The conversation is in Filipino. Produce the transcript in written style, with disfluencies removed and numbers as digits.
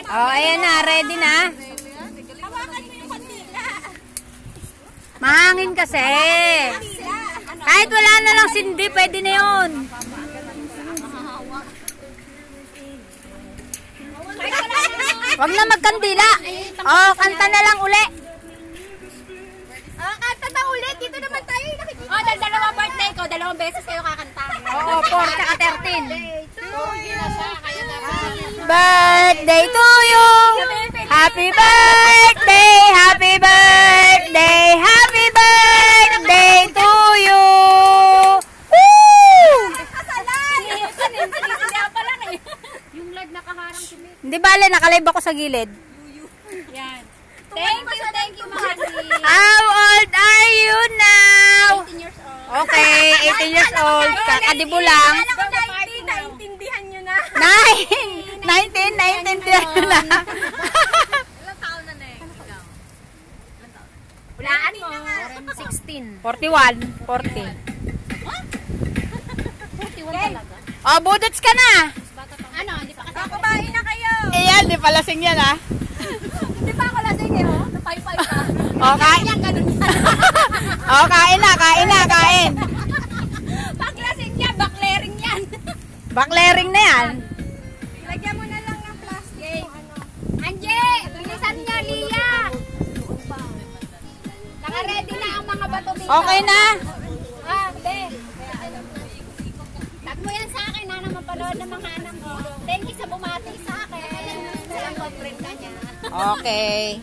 Oh, ayan na. Ready na. Hawakan mo yung kandila. Mahangin kasi. Kahit wala na lang sindi, pwede na yun. Wag na magkandila. Oh, kanta na lang uli. Kanta na ulit. Dito naman tayo. Oh, dalawang birthday ko. 2 beses kayo kakanta. Oo, 4 tsaka 13. Turgi na siya. Kaya dapat. Birthday to you. Happy birthday, happy birthday, happy birthday to you. Woo! Yung live nakaharang si Miss. Hindi bale, nakalive ako sa gilid. Yan. Thank you, Mahani. How old are you now? 18 years old. Okay, 18 years old. Kakadibo lang. Alam ko 19, naintindihan nyo na. 19, naintindihan nyo na. Ilang taon na na ikaw? Hulaan mo. 16. 41, 40. 41 talaga? Oh, budots ka na. Ano, hindi pa kasi. Kumain na kayo. Ayan, di pa lasing yan ah. Hindi pa ako lasing eh, oh. Napay-pay ka. Oh, kain. Yan, ganun yan. Oh, kain na, kain na, kain. Pag lasing yan, baklering yan. Baklering na yan. Lagyan mo na lang ng plastic. Anje, bilisan niyo, Lia. Naka-ready na ang mga bato dito. Okay na. Be. Tag mo yan sa akin, na mapanood ng mga anak ko. Thank you sa bumati sa akin. Sa friend ka niya. Okay.